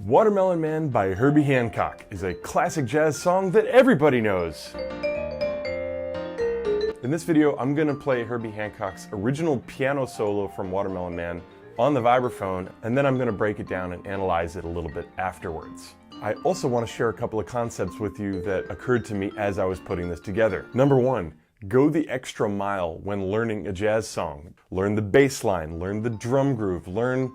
Watermelon Man by Herbie Hancock is a classic jazz song that everybody knows. In this video, I'm going to play Herbie Hancock's original piano solo from Watermelon Man on the vibraphone, and then I'm going to break it down and analyze it a little bit afterwards. I also want to share a couple of concepts with you that occurred to me as I was putting this together. Number one, go the extra mile when learning a jazz song. Learn the bass line, learn the drum groove, learn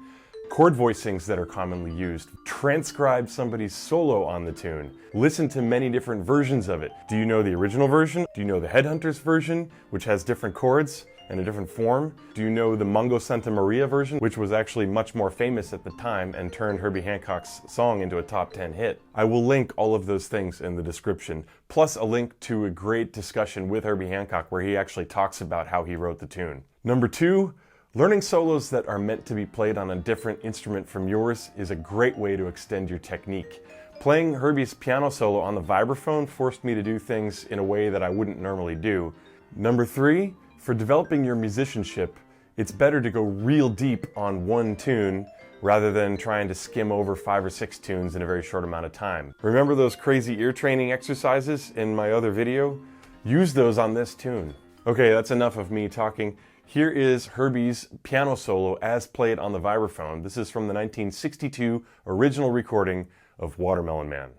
chord voicings that are commonly used. Transcribe somebody's solo on the tune. Listen to many different versions of it. Do you know the original version? Do you know the Headhunters version, which has different chords and a different form? Do you know the Mungo Santa Maria version, which was actually much more famous at the time and turned Herbie Hancock's song into a top 10 hit? I will link all of those things in the description, plus a link to a great discussion with Herbie Hancock where he actually talks about how he wrote the tune. Number two, learning solos that are meant to be played on a different instrument from yours is a great way to extend your technique. Playing Herbie's piano solo on the vibraphone forced me to do things in a way that I wouldn't normally do. Number three, for developing your musicianship, it's better to go real deep on one tune rather than trying to skim over 5 or 6 tunes in a very short amount of time. Remember those crazy ear training exercises in my other video? Use those on this tune. Okay, that's enough of me talking. Here is Herbie's piano solo as played on the vibraphone. This is from the 1962 original recording of Watermelon Man.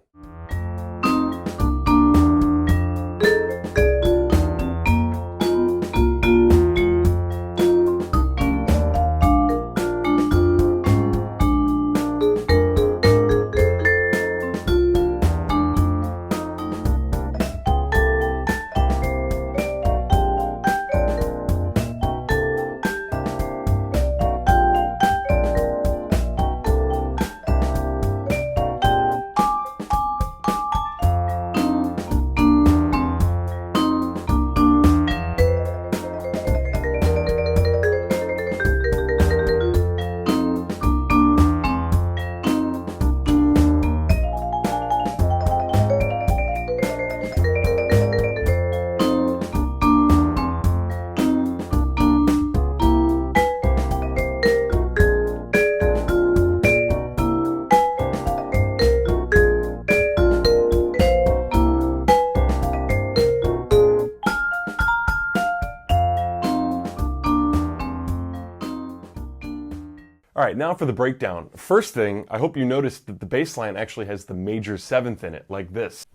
All right, now for the breakdown. First thing, I hope you noticed that the bass line actually has the major 7th in it, like this.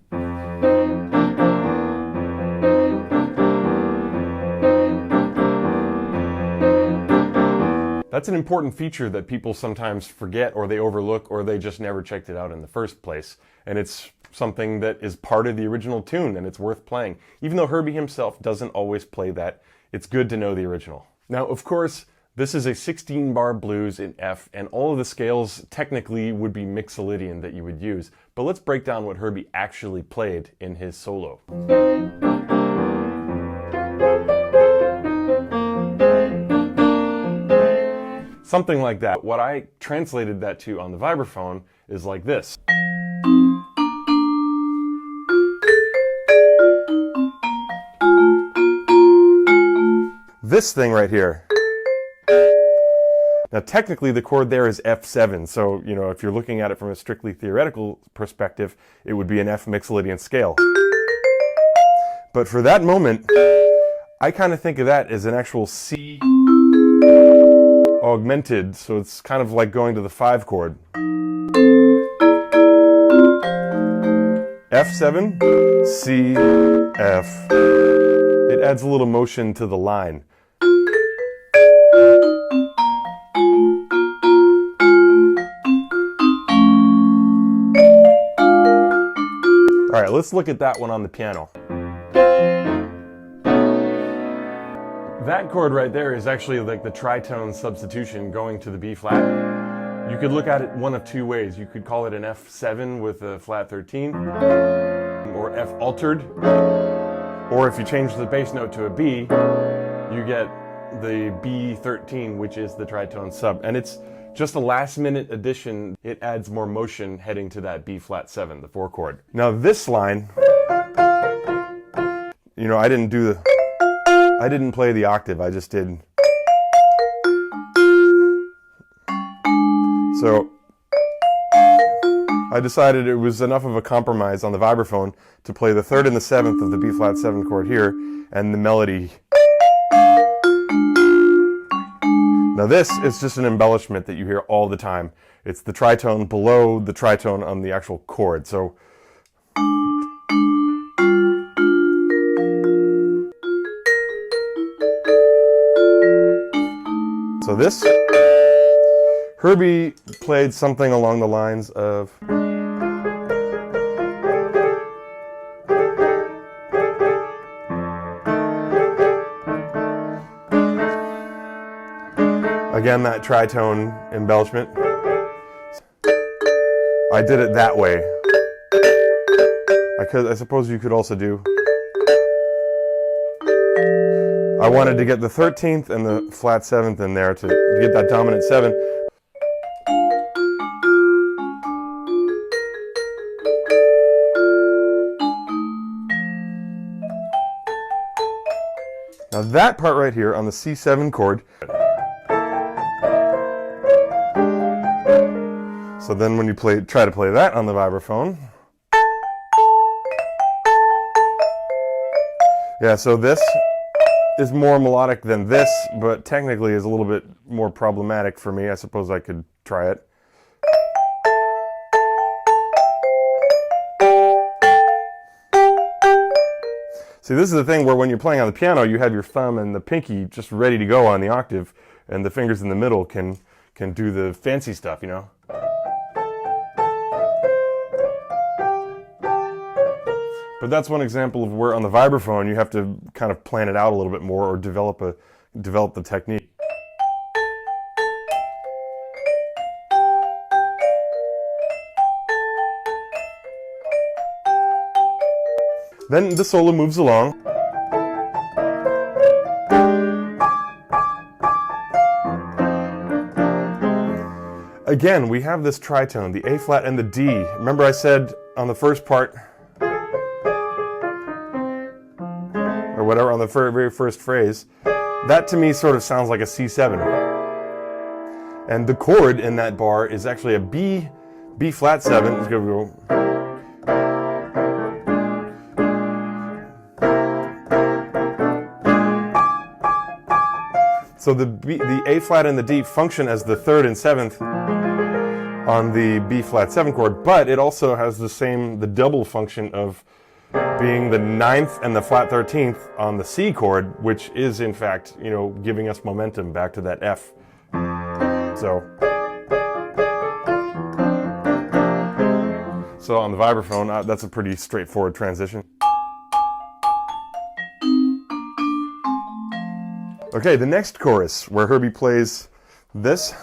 That's an important feature that people sometimes forget or they overlook or they just never checked it out in the first place. And it's something that is part of the original tune and it's worth playing. Even though Herbie himself doesn't always play that, it's good to know the original. Now, of course, this is a 16-bar blues in F, and all of the scales technically would be Mixolydian that you would use. But let's break down what Herbie actually played in his solo. Something like that. What I translated that to on the vibraphone is like this. This thing right here. Now technically the chord there is F7, so if you're looking at it from a strictly theoretical perspective, it would be an F Mixolydian scale. But for that moment, I kind of think of that as an actual C augmented, so it's kind of like going to the 5 chord. F7, C, F. It adds a little motion to the line. All right, let's look at that one on the piano. That chord right there is actually like the tritone substitution going to the B flat. You could look at it one of two ways. You could call it an F7 with a flat 13, or F altered, or if you change the bass note to a B, you get the B13, which is the tritone sub. And it's just a last minute addition. It adds more motion heading to that B flat 7, the 4 chord. Now this line, I didn't play the octave, I just did. So I decided it was enough of a compromise on the vibraphone to play the 3rd and the 7th of the B flat 7 chord here, and the melody. Now this is just an embellishment that you hear all the time. It's the tritone below the tritone on the actual chord. So this, Herbie played something along the lines of, again, that tritone embellishment. I did it that way. I suppose you could also do. I wanted to get the 13th and the flat 7th in there to get that dominant 7. Now that part right here on the C7 chord. So then when you try to play that on the vibraphone. Yeah, so this is more melodic than this, but technically is a little bit more problematic for me. I suppose I could try it. See, this is the thing where when you're playing on the piano, you have your thumb and the pinky just ready to go on the octave, and the fingers in the middle can do the fancy stuff, you know? But that's one example of where on the vibraphone you have to kind of plan it out a little bit more or develop the technique. Then the solo moves along. Again, we have this tritone, the A flat and the D. Remember I said on the first part, or whatever, on the very first phrase, that to me sort of sounds like a C7. And the chord in that bar is actually a B flat 7. It's going to go. So the A flat and the D function as the 3rd and 7th on the B flat 7 chord, but it also has the double function of being the 9th and the flat 13th on the C chord, which is in fact, you know, giving us momentum back to that F. So on the vibraphone, that's a pretty straightforward transition. Okay, the next chorus, where Herbie plays this.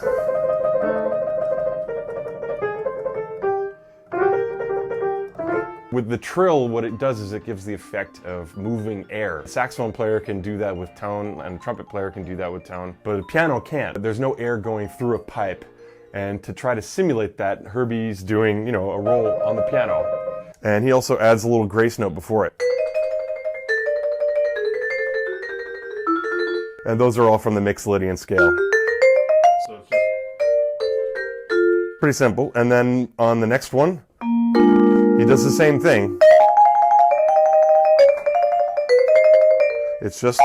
With the trill, what it does is it gives the effect of moving air. A saxophone player can do that with tone, and a trumpet player can do that with tone, but a piano can't. There's no air going through a pipe, and to try to simulate that, Herbie's doing, you know, a roll on the piano. And he also adds a little grace note before it. And those are all from the Mixolydian scale. So it's just pretty simple. And then on the next one, he does the same thing. It's just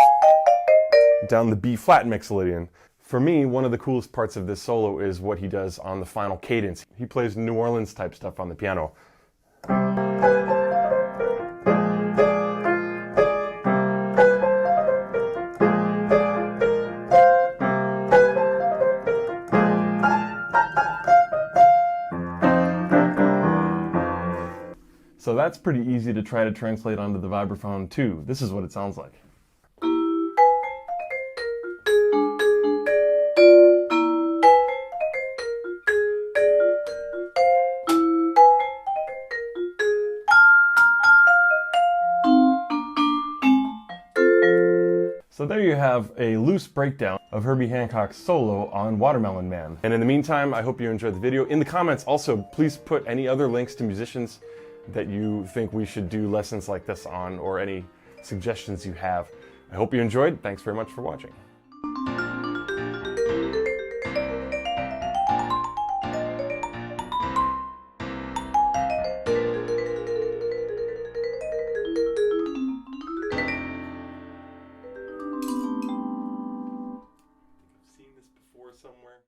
down the B flat Mixolydian. For me, one of the coolest parts of this solo is what he does on the final cadence. He plays New Orleans type stuff on the piano. So that's pretty easy to try to translate onto the vibraphone too. This is what it sounds like. So there you have a loose breakdown of Herbie Hancock's solo on Watermelon Man. And in the meantime, I hope you enjoyed the video. In the comments also, please put any other links to musicians that you think we should do lessons like this on, or any suggestions you have. I hope you enjoyed. Thanks very much for watching.